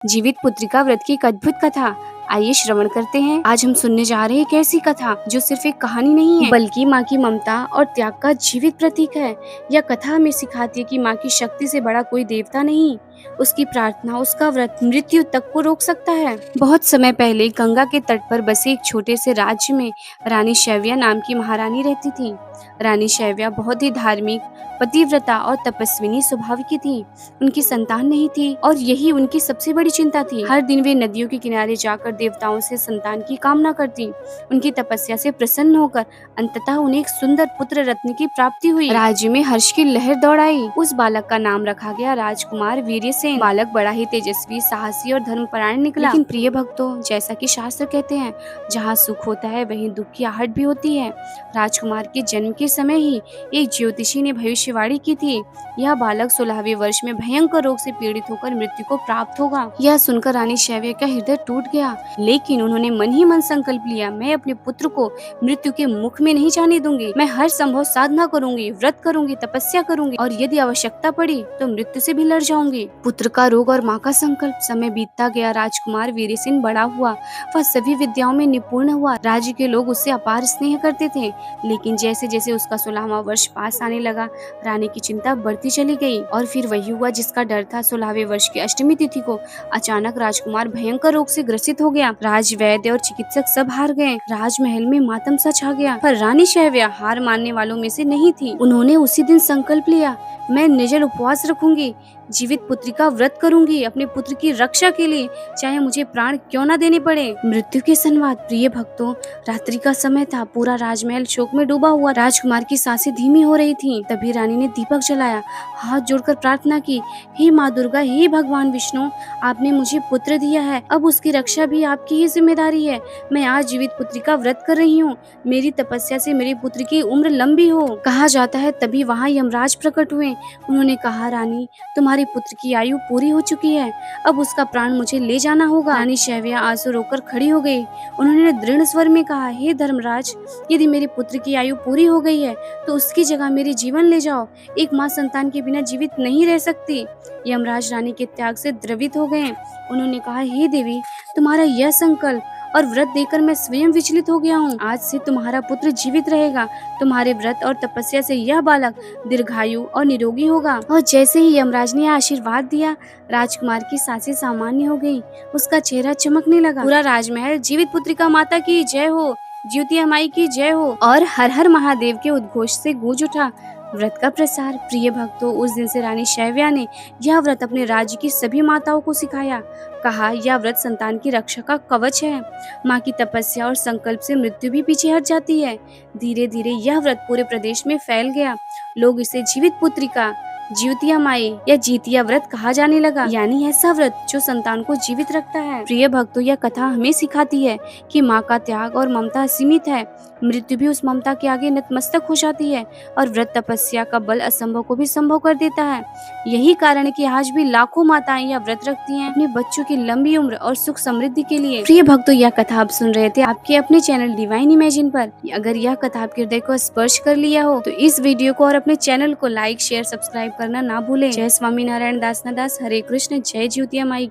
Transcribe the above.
जीवित पुत्रिका व्रत की एक अद्भुत कथा। आइए श्रवण करते हैं। आज हम सुनने जा रहे हैं एक ऐसी कथा जो सिर्फ एक कहानी नहीं है, बल्कि माँ की ममता और त्याग का जीवित प्रतीक है। यह कथा हमें सिखाती है कि माँ की शक्ति से बड़ा कोई देवता नहीं। उसकी प्रार्थना, उसका व्रत मृत्यु तक को रोक सकता है। बहुत समय पहले गंगा के तट पर बसे एक छोटे से राज्य में रानी शैव्या नाम की महारानी रहती थी। रानी शैव्या बहुत ही धार्मिक, पतिव्रता और तपस्विनी स्वभाव की थी। उनकी संतान नहीं थी और यही उनकी सबसे बड़ी चिंता थी। हर दिन वे नदियों के किनारे जाकर देवताओं से संतान की कामना करती। उनकी तपस्या से प्रसन्न होकर अंततः उन्हें एक सुंदर पुत्र रत्न की प्राप्ति हुई। राज्य में हर्ष की लहर दौड़ आई। उस बालक का नाम रखा गया राजकुमार वीर्यसेन। बालक बड़ा ही तेजस्वी, साहसी और धर्मपरायण निकला। लेकिन प्रिय भक्तों, जैसा कि शास्त्र कहते हैं, जहाँ सुख होता है वहीं दुख की आहट भी होती है। राजकुमार के जन्म के समय ही एक ज्योतिषी ने भविष्यवाणी की थी, यह बालक 16वें वर्ष में भयंकर रोग से पीड़ित होकर मृत्यु को प्राप्त होगा। यह सुनकर रानी शैव्या का हृदय टूट गया, लेकिन उन्होंने मन ही मन संकल्प लिया, मैं अपने पुत्र को मृत्यु के मुख में नहीं जाने दूंगी। मैं हर संभव साधना करूंगी, व्रत करूंगी, तपस्या करूंगी और यदि आवश्यकता पड़ी तो मृत्यु से भी लड़ जाऊंगी। पुत्र का रोग और माँ का संकल्प। समय बीतता गया। राजकुमार वीरसेन बड़ा हुआ। वह सभी विद्याओं में निपुण हुआ। राज्य के लोग उससे अपार स्नेह करते थे। लेकिन जैसे जैसे उसका 16वां वर्ष पास आने लगा, रानी की चिंता बढ़ती चली गई। और फिर वही हुआ जिसका डर था। 16वें वर्ष की अष्टमी तिथि को अचानक राजकुमार भयंकर रोग से ग्रसित हो गया। राजवैद्य और चिकित्सक सब हार गए। राजमहल में मातम सा छा गया। पर रानी शैव्या हार मानने वालों में से नहीं थी। उन्होंने उसी दिन संकल्प लिया, मैं निर्जल उपवास रखूंगी, जीवित पुत्री का व्रत करूंगी, अपने पुत्र की रक्षा के लिए, चाहे मुझे प्राण क्यों न देने पड़े। मृत्यु के संवाद। प्रिय भक्तों, रात्रि का समय था। पूरा राजमहल शोक में डूबा हुआ। राजकुमार की सांसें धीमी हो रही थीं। तभी रानी ने दीपक जलाया, हाथ जोड़कर प्रार्थना की, हे माँ दुर्गा, हे भगवान विष्णु, आपने मुझे पुत्र दिया है, अब उसकी रक्षा भी आपकी ही जिम्मेदारी है। मैं आज जीवित पुत्री का व्रत कर रही हूँ। मेरी तपस्या से मेरे पुत्र की उम्र लंबी हो। कहा जाता है तभी वहाँ यमराज प्रकट हुए। उन्होंने कहा, रानी, तुम्हारे पुत्र की आयु पूरी हो चुकी है, अब उसका प्राण मुझे ले जाना होगा। रानी शैव्या आंसू रोकर खड़ी हो गई। उन्होंने दृढ़ स्वर में कहा, हे धर्मराज, यदि मेरे पुत्र की आयु पूरी हो गई है तो उसकी जगह मेरे जीवन ले जाओ। एक माँ संतान के बिना जीवित नहीं रह सकती। यमराज रानी के त्याग से द्रवित हो गए। उन्होंने कहा, हे देवी, तुम्हारा यह संकल्प और व्रत देकर मैं स्वयं विचलित हो गया हूँ। आज से तुम्हारा पुत्र जीवित रहेगा। तुम्हारे व्रत और तपस्या से यह बालक दीर्घायु और निरोगी होगा। और जैसे ही यमराज ने आशीर्वाद दिया, राजकुमार की सांसें सामान्य हो गई। उसका चेहरा चमकने लगा। पूरा राजमहल जीवित पुत्रिका माता की जय हो, ज्योतिया माई की जय हो और हर हर महादेव के उद्घोष से गूंज उठा। व्रत का प्रसार। प्रिय भक्तों, उस दिन से रानी शैव्या ने यह व्रत अपने राज्य की सभी माताओं को सिखाया। कहा, यह व्रत संतान की रक्षा का कवच है। माँ की तपस्या और संकल्प से मृत्यु भी पीछे हट जाती है। धीरे धीरे यह व्रत पूरे प्रदेश में फैल गया। लोग इसे जीवित पुत्रिका, ज्योतिया माई या जीतिया व्रत कहा जाने लगा, यानी ऐसा व्रत जो संतान को जीवित रखता है। प्रिय भक्तों, यह कथा हमें सिखाती है कि माँ का त्याग और ममता सीमित है। मृत्यु भी उस ममता के आगे नतमस्तक हो जाती है और व्रत तपस्या का बल असंभव को भी संभव कर देता है। यही कारण है कि आज भी लाखों माताएं यह व्रत रखती हैं अपने बच्चों की लंबी उम्र और सुख समृद्धि के लिए। प्रिय भक्तों, यह कथा आप सुन रहे थे आपके अपने चैनल डिवाइन इमेजिन पर। अगर यह कथा आपके हृदय को स्पर्श कर लिया हो तो इस वीडियो को और अपने चैनल को लाइक, शेयर, सब्सक्राइब करना ना भूलें। जय स्वामी नारायण दास ना दास। हरे कृष्ण। जय ज्योतिया माई।